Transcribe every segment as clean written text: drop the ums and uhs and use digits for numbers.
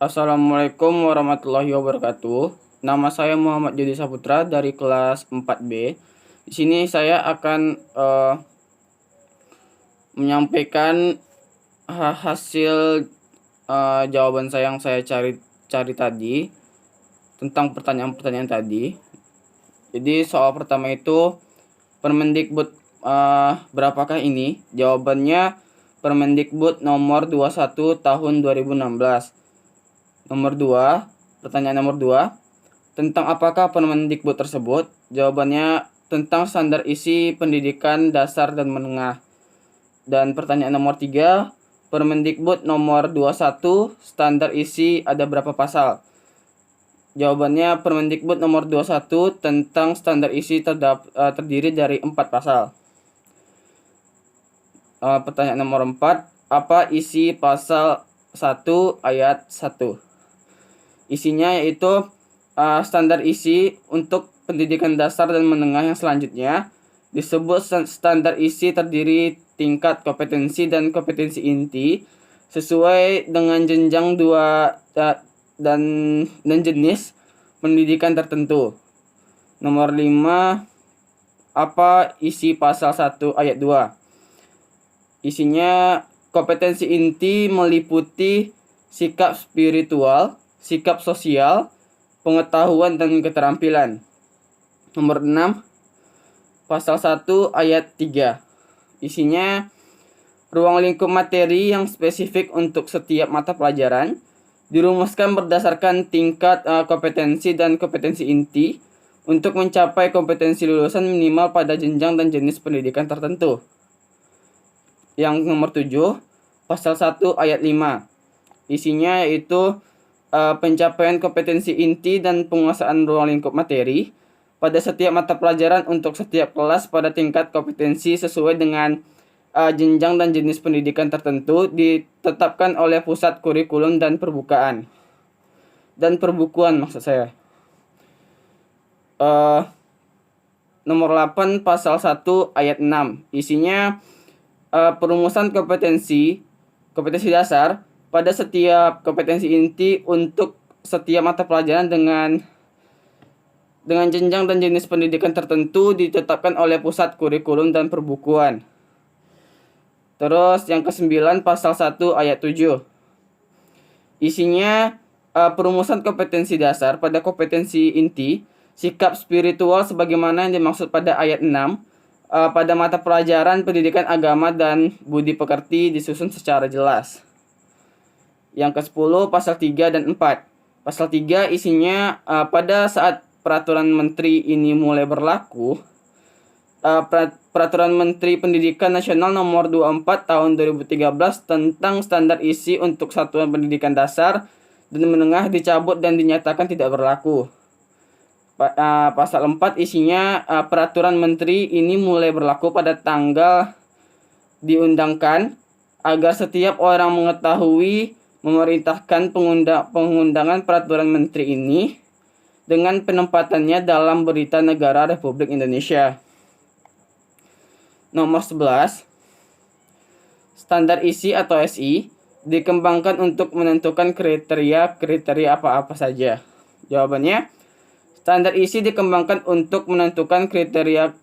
Assalamualaikum warahmatullahi wabarakatuh. Nama saya Muhammad Jody Saputra dari kelas 4B. Di sini saya akan menyampaikan hasil jawaban saya yang saya cari tadi tentang pertanyaan-pertanyaan tadi. Jadi soal pertama itu Permendikbud berapakah ini? Jawabannya Permendikbud nomor 21 tahun 2016. Pertanyaan nomor 2, tentang apakah Permendikbud tersebut? Jawabannya tentang standar isi pendidikan dasar dan menengah. Dan pertanyaan nomor 3, Permendikbud nomor 21, standar isi ada berapa pasal? Jawabannya Permendikbud nomor 21 tentang standar isi terdiri dari 4 pasal. Pertanyaan nomor 4, apa isi pasal 1 ayat 1? Isinya yaitu standar isi untuk pendidikan dasar dan menengah yang selanjutnya disebut standar isi terdiri tingkat kompetensi dan kompetensi inti sesuai dengan jenjang dan jenis pendidikan tertentu. Nomor 5, apa isi pasal 1 ayat 2? Isinya kompetensi inti meliputi sikap spiritual, sikap sosial, pengetahuan dan keterampilan. Nomor 6, pasal 1 ayat 3. Isinya ruang lingkup materi yang spesifik untuk setiap mata pelajaran dirumuskan berdasarkan tingkat kompetensi dan kompetensi inti untuk mencapai kompetensi lulusan minimal pada jenjang dan jenis pendidikan tertentu. Yang nomor 7, pasal 1 ayat 5. Isinya yaitu pencapaian kompetensi inti dan penguasaan ruang lingkup materi pada setiap mata pelajaran untuk setiap kelas pada tingkat kompetensi sesuai dengan jenjang dan jenis pendidikan tertentu ditetapkan oleh Pusat Kurikulum dan Perbukuan maksud saya. Nomor 8, pasal 1 ayat 6. Isinya perumusan kompetensi dasar pada setiap kompetensi inti untuk setiap mata pelajaran dengan jenjang dan jenis pendidikan tertentu ditetapkan oleh Pusat Kurikulum dan Perbukuan. Terus yang ke-9, pasal 1 ayat 7. Isinya perumusan kompetensi dasar pada kompetensi inti, sikap spiritual sebagaimana yang dimaksud pada ayat 6 pada mata pelajaran pendidikan agama dan budi pekerti disusun secara jelas. Yang ke-10, pasal 3 dan 4. Pasal 3 isinya pada saat peraturan menteri ini mulai berlaku, Peraturan Menteri Pendidikan Nasional nomor 24 tahun 2013 tentang standar isi untuk satuan pendidikan dasar dan menengah dicabut dan dinyatakan tidak berlaku. Pasal 4 isinya peraturan menteri ini mulai berlaku pada tanggal diundangkan agar setiap orang mengetahui memerintahkan pengundangan peraturan menteri ini dengan penempatannya dalam Berita Negara Republik Indonesia. Nomor 11, standar isi atau SI dikembangkan untuk menentukan kriteria apa-apa saja. Jawabannya, standar isi dikembangkan untuk menentukan kriteria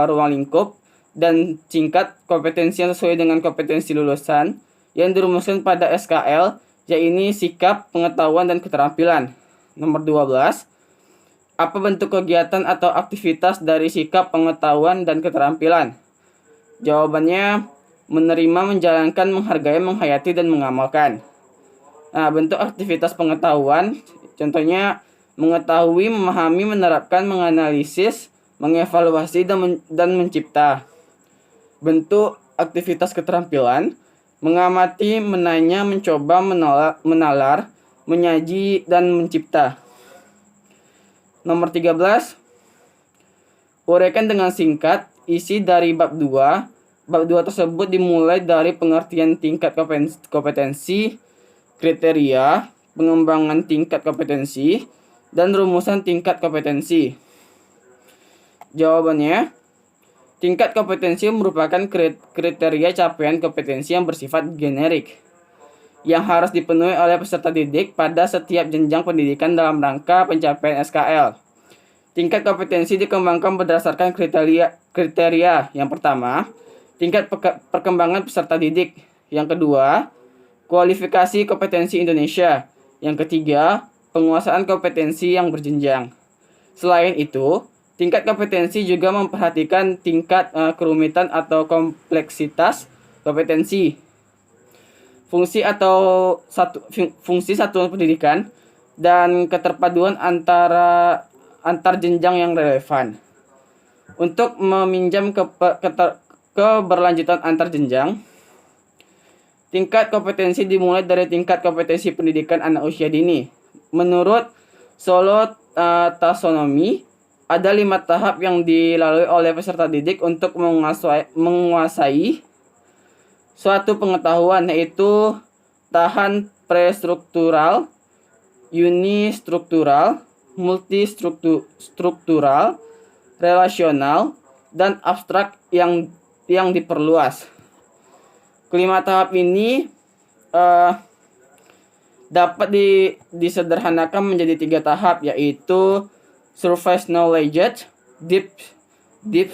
ruang lingkup dan tingkat kompetensi yang sesuai dengan kompetensi lulusan yang dirumuskan pada SKL, yaitu sikap, pengetahuan, dan keterampilan. Nomor 12, apa bentuk kegiatan atau aktivitas dari sikap, pengetahuan, dan keterampilan? Jawabannya, menerima, menjalankan, menghargai, menghayati, dan mengamalkan. Bentuk aktivitas pengetahuan, contohnya mengetahui, memahami, menerapkan, menganalisis, mengevaluasi, dan mencipta. Bentuk aktivitas keterampilan, mengamati, menanya, mencoba, menalar, menyaji, dan mencipta. Nomor 13, uraikan dengan singkat isi dari bab 2. Bab 2 tersebut dimulai dari pengertian tingkat kompetensi, kriteria, pengembangan tingkat kompetensi, dan rumusan tingkat kompetensi. Jawabannya, tingkat kompetensi merupakan kriteria capaian kompetensi yang bersifat generik. yang harus dipenuhi oleh peserta didik pada setiap jenjang pendidikan dalam rangka pencapaian SKL. Tingkat kompetensi dikembangkan berdasarkan kriteria. Yang pertama, tingkat perkembangan peserta didik. Yang kedua, kualifikasi kompetensi Indonesia. Yang ketiga, penguasaan kompetensi yang berjenjang. Selain itu, tingkat kompetensi juga memperhatikan tingkat kerumitan atau kompleksitas kompetensi, fungsi satuan pendidikan, dan keterpaduan antar jenjang yang relevan. Untuk meminjam keberlanjutan antar jenjang, tingkat kompetensi dimulai dari tingkat kompetensi pendidikan anak usia dini. Menurut Solo Taxonomy, ada 5 tahap yang dilalui oleh peserta didik untuk menguasai suatu pengetahuan, yaitu tahan prestruktural, unistruktural, multistruktural, relasional, dan abstrak yang diperluas. Kelima tahap ini dapat disederhanakan menjadi 3 tahap, yaitu surface knowledge, deep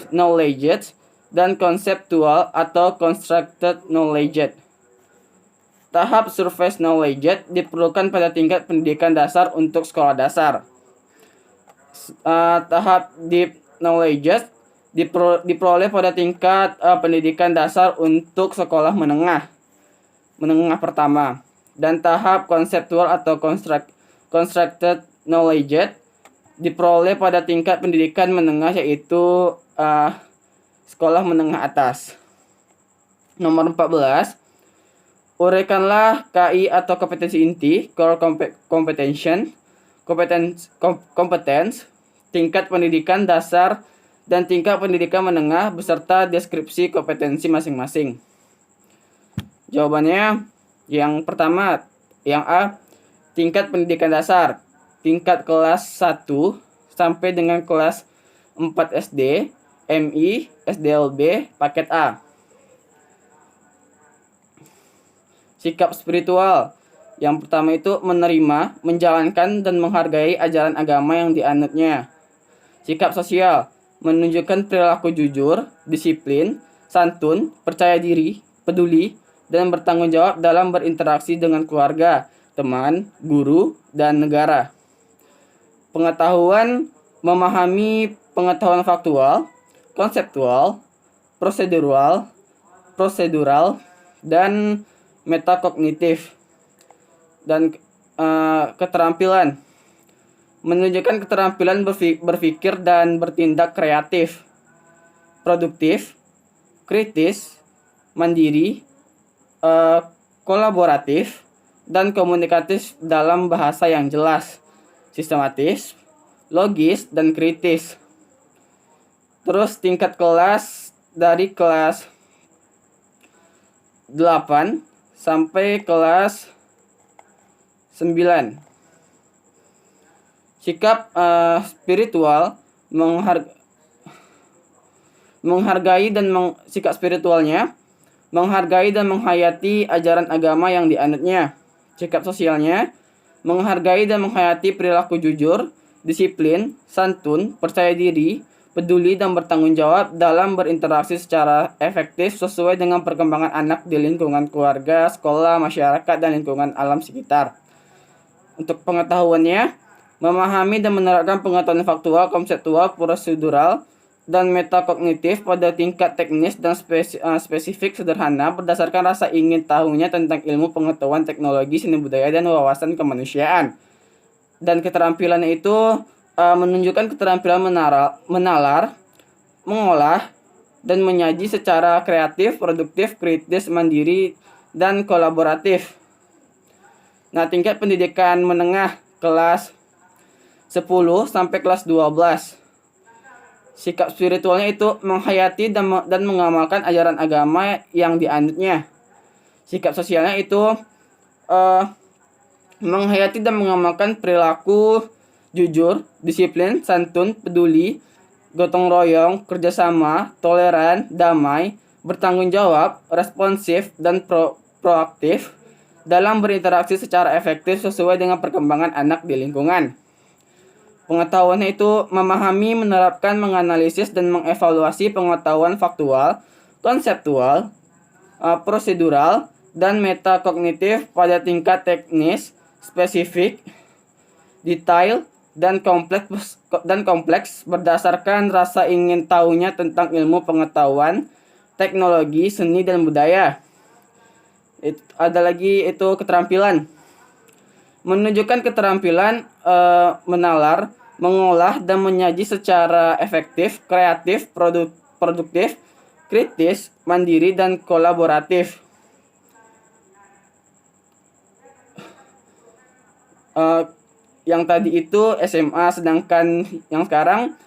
knowledge, dan conceptual atau constructed knowledge. Tahap surface knowledge diperlukan pada tingkat pendidikan dasar untuk sekolah dasar. Tahap deep knowledge diperoleh pada tingkat pendidikan dasar untuk sekolah menengah pertama. Dan tahap konseptual atau constructed knowledge diperoleh pada tingkat pendidikan menengah, yaitu sekolah menengah atas. Nomor 14, uraikanlah KI atau kompetensi inti, core competence, tingkat pendidikan dasar dan tingkat pendidikan menengah beserta deskripsi kompetensi masing-masing. Jawabannya yang pertama, yang A, tingkat pendidikan dasar, tingkat kelas 1 sampai dengan kelas 4 SD, MI, SDLB, paket A. Sikap spiritual. Yang pertama itu menerima, menjalankan, dan menghargai ajaran agama yang dianutnya. Sikap sosial. Menunjukkan perilaku jujur, disiplin, santun, percaya diri, peduli, dan bertanggung jawab dalam berinteraksi dengan keluarga, teman, guru, dan negara. Pengetahuan. Memahami pengetahuan faktual, konseptual, prosedural, dan metakognitif. Dan keterampilan. Menunjukkan keterampilan berpikir dan bertindak kreatif, produktif, kritis, mandiri, kolaboratif, dan komunikatif dalam bahasa yang jelas, sistematis, logis, dan kritis. Terus tingkat kelas dari kelas 8 sampai kelas 9. Sikap spiritual, menghargai dan sikap spiritualnya, menghargai dan menghayati ajaran agama yang dianutnya. Sikap sosialnya, menghargai dan menghayati perilaku jujur, disiplin, santun, percaya diri, peduli, dan bertanggung jawab dalam berinteraksi secara efektif sesuai dengan perkembangan anak di lingkungan keluarga, sekolah, masyarakat, dan lingkungan alam sekitar. Untuk pengetahuannya, memahami dan menerapkan pengetahuan faktual, konseptual, prosedural, dan metakognitif pada tingkat teknis dan spesifik sederhana berdasarkan rasa ingin tahunya tentang ilmu pengetahuan, teknologi, seni budaya, dan wawasan kemanusiaan. Dan keterampilannya itu menunjukkan keterampilan menalar, mengolah, dan menyaji secara kreatif, produktif, kritis, mandiri, dan kolaboratif. Nah, tingkat pendidikan menengah kelas 10 sampai kelas 12. Sikap spiritualnya itu menghayati dan mengamalkan ajaran agama yang dianutnya. Sikap sosialnya itu menghayati dan mengamalkan perilaku jujur, disiplin, santun, peduli, gotong royong, kerjasama, toleran, damai, bertanggung jawab, responsif, dan proaktif. dalam berinteraksi secara efektif sesuai dengan perkembangan anak di lingkungan. Pengetahuannya itu memahami, menerapkan, menganalisis, dan mengevaluasi pengetahuan faktual, konseptual, prosedural, dan metakognitif pada tingkat teknis, spesifik, detail, dan kompleks berdasarkan rasa ingin tahunya tentang ilmu pengetahuan, teknologi, seni, dan budaya. Ada lagi itu keterampilan. Menunjukkan keterampilan menalar, mengolah, dan menyaji secara efektif, kreatif, produktif, kritis, mandiri, dan kolaboratif. Yang tadi itu SMA, sedangkan yang sekarang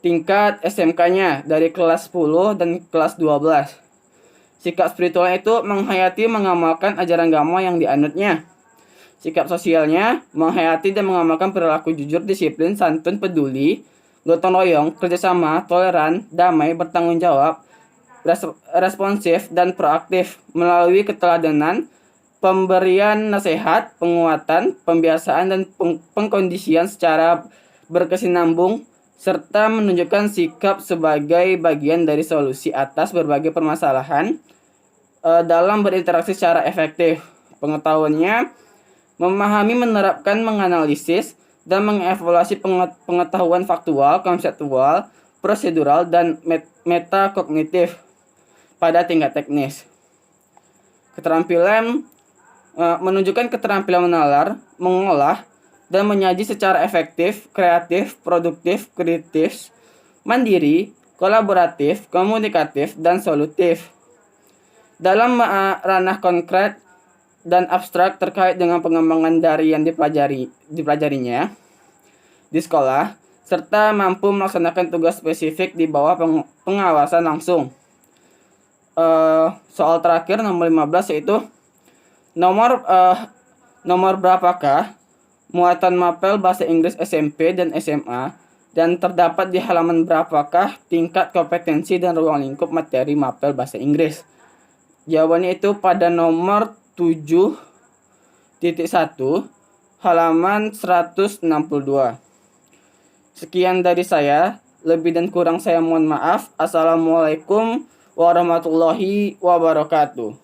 tingkat SMK-nya dari kelas 10 dan kelas 12. Sikap spiritualnya itu menghayati, mengamalkan ajaran agama yang dianutnya. Sikap sosialnya menghayati dan mengamalkan perilaku jujur, disiplin, santun, peduli, gotong royong, kerjasama, toleran, damai, bertanggung jawab, responsif, dan proaktif melalui keteladanan, pemberian nasihat, penguatan, pembiasaan, dan pengkondisian secara berkesinambung, serta menunjukkan sikap sebagai bagian dari solusi atas berbagai permasalahan dalam berinteraksi secara efektif. Pengetahuannya memahami, menerapkan, menganalisis, dan mengevaluasi pengetahuan faktual, konseptual, prosedural, dan metakognitif pada tingkat teknis. Keterampilan menunjukkan keterampilan menalar, mengolah, dan menyaji secara efektif, kreatif, produktif, kritis, mandiri, kolaboratif, komunikatif, dan solutif. Dalam ranah konkret dan abstrak terkait dengan pengembangan dari yang dipelajarinya di sekolah, serta mampu melaksanakan tugas spesifik di bawah pengawasan langsung. Soal terakhir nomor 15 yaitu nomor berapakah muatan mapel bahasa Inggris SMP dan SMA, dan terdapat di halaman berapakah tingkat kompetensi dan ruang lingkup materi mapel bahasa Inggris. Jawabannya itu pada nomor 7.1 halaman 162. Sekian dari saya, lebih dan kurang saya mohon maaf. Assalamualaikum warahmatullahi wabarakatuh.